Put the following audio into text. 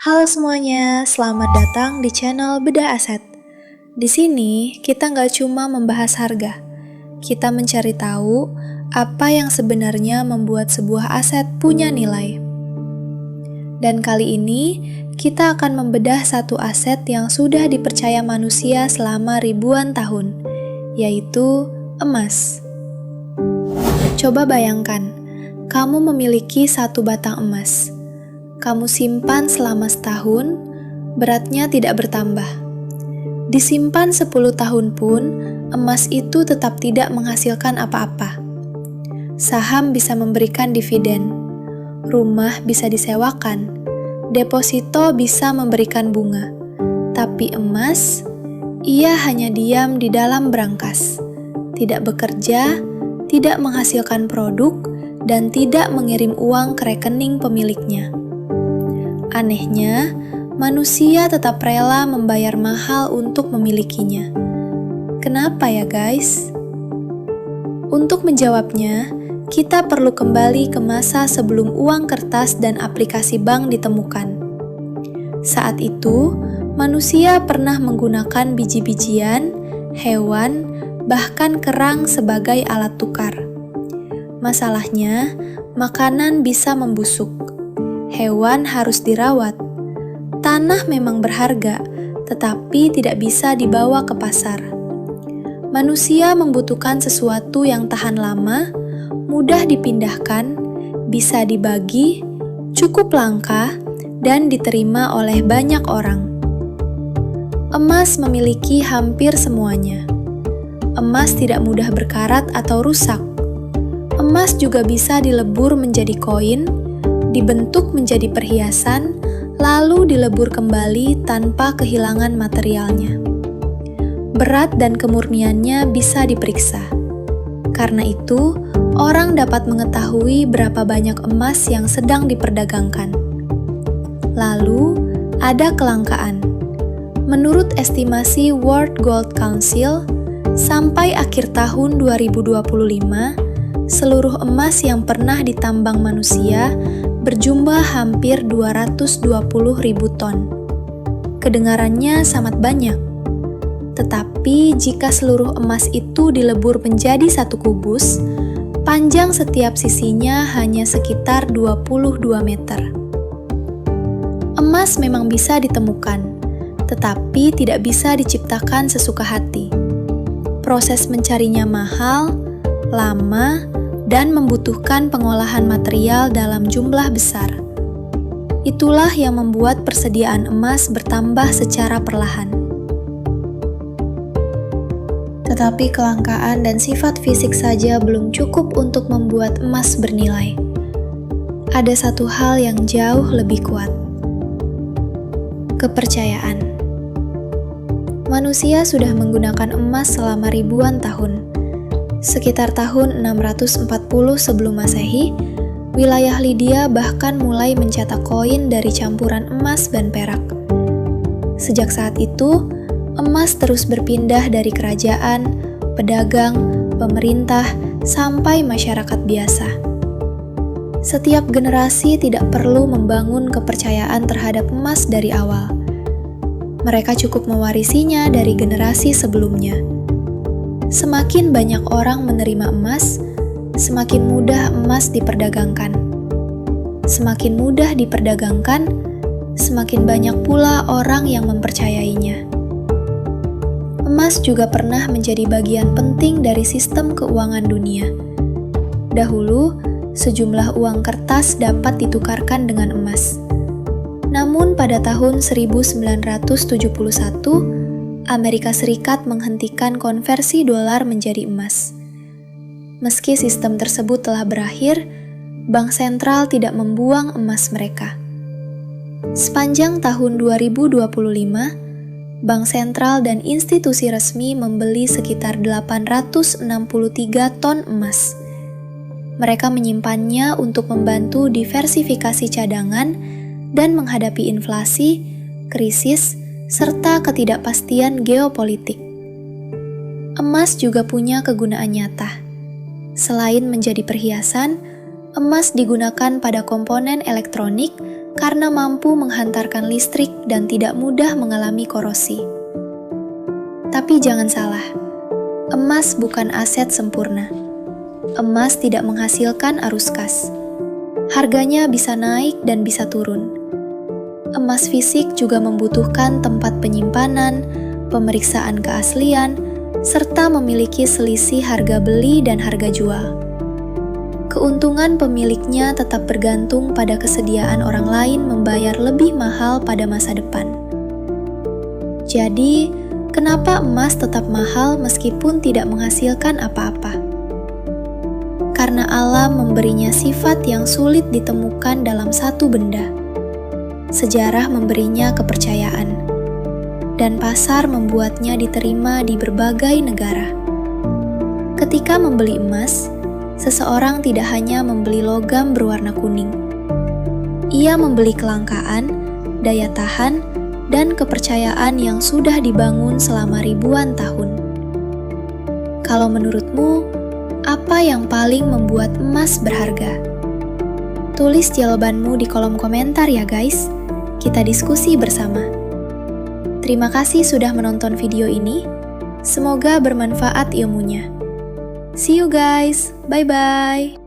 Halo semuanya, selamat datang di channel Bedah Aset. Di sini kita nggak cuma membahas harga, kita mencari tahu apa yang sebenarnya membuat sebuah aset punya nilai. Dan kali ini kita akan membedah satu aset yang sudah dipercaya manusia selama ribuan tahun, yaitu emas. Coba bayangkan, kamu memiliki satu batang emas. Kamu simpan selama setahun, beratnya tidak bertambah. Disimpan 10 tahun pun, emas itu tetap tidak menghasilkan apa-apa. Saham bisa memberikan dividen, rumah bisa disewakan, deposito bisa memberikan bunga. Tapi emas, ia hanya diam di dalam brankas, tidak bekerja, tidak menghasilkan produk, dan tidak mengirim uang ke rekening pemiliknya. Anehnya, manusia tetap rela membayar mahal untuk memilikinya. Kenapa ya guys? Untuk menjawabnya, kita perlu kembali ke masa sebelum uang kertas dan aplikasi bank ditemukan. Saat itu, manusia pernah menggunakan biji-bijian, hewan, bahkan kerang sebagai alat tukar. Masalahnya, makanan bisa membusuk. Hewan harus dirawat. Tanah memang berharga, tetapi tidak bisa dibawa ke pasar. Manusia membutuhkan sesuatu yang tahan lama, mudah dipindahkan, bisa dibagi, cukup langka, dan diterima oleh banyak orang. Emas memiliki hampir semuanya. Emas tidak mudah berkarat atau rusak. Emas juga bisa dilebur menjadi koin, dibentuk menjadi perhiasan, lalu dilebur kembali tanpa kehilangan materialnya. Berat dan kemurniannya bisa diperiksa. Karena itu, orang dapat mengetahui berapa banyak emas yang sedang diperdagangkan. Lalu, ada kelangkaan. Menurut estimasi World Gold Council, sampai akhir tahun 2025, seluruh emas yang pernah ditambang manusia berjumlah hampir 220.000 ton. Kedengarannya sangat banyak. Tetapi jika seluruh emas itu dilebur menjadi satu kubus, panjang setiap sisinya hanya sekitar 22 meter. Emas memang bisa ditemukan, tetapi tidak bisa diciptakan sesuka hati. Proses mencarinya mahal, lama, dan membutuhkan pengolahan material dalam jumlah besar. Itulah yang membuat persediaan emas bertambah secara perlahan. Tetapi kelangkaan dan sifat fisik saja belum cukup untuk membuat emas bernilai. Ada satu hal yang jauh lebih kuat. Kepercayaan. Manusia sudah menggunakan emas selama ribuan tahun. Sekitar tahun 640 sebelum Masehi, wilayah Lydia bahkan mulai mencetak koin dari campuran emas dan perak. Sejak saat itu, emas terus berpindah dari kerajaan, pedagang, pemerintah, sampai masyarakat biasa. Setiap generasi tidak perlu membangun kepercayaan terhadap emas dari awal. Mereka cukup mewarisinya dari generasi sebelumnya. Semakin banyak orang menerima emas, semakin mudah emas diperdagangkan. Semakin mudah diperdagangkan, semakin banyak pula orang yang mempercayainya. Emas juga pernah menjadi bagian penting dari sistem keuangan dunia. Dahulu, sejumlah uang kertas dapat ditukarkan dengan emas. Namun pada tahun 1971, Amerika Serikat menghentikan konversi dolar menjadi emas. Meski sistem tersebut telah berakhir, bank sentral tidak membuang emas mereka. Sepanjang tahun 2025, bank sentral dan institusi resmi membeli sekitar 863 ton emas. Mereka menyimpannya untuk membantu diversifikasi cadangan dan menghadapi inflasi, krisis, serta ketidakpastian geopolitik. Emas juga punya kegunaan nyata. Selain menjadi perhiasan, emas digunakan pada komponen elektronik karena mampu menghantarkan listrik dan tidak mudah mengalami korosi. Tapi jangan salah, emas bukan aset sempurna. Emas tidak menghasilkan arus kas. Harganya bisa naik dan bisa turun. Emas fisik juga membutuhkan tempat penyimpanan, pemeriksaan keaslian, serta memiliki selisih harga beli dan harga jual. Keuntungan pemiliknya tetap bergantung pada kesediaan orang lain membayar lebih mahal pada masa depan. Jadi, kenapa emas tetap mahal meskipun tidak menghasilkan apa-apa? Karena alam memberinya sifat yang sulit ditemukan dalam satu benda. Sejarah memberinya kepercayaan, dan pasar membuatnya diterima di berbagai negara. Ketika membeli emas, seseorang tidak hanya membeli logam berwarna kuning. Ia membeli kelangkaan, daya tahan, dan kepercayaan yang sudah dibangun selama ribuan tahun. Kalau menurutmu, apa yang paling membuat emas berharga? Tulis jawabanmu di kolom komentar ya guys. Kita diskusi bersama. Terima kasih sudah menonton video ini. Semoga bermanfaat ilmunya. See you guys. Bye-bye.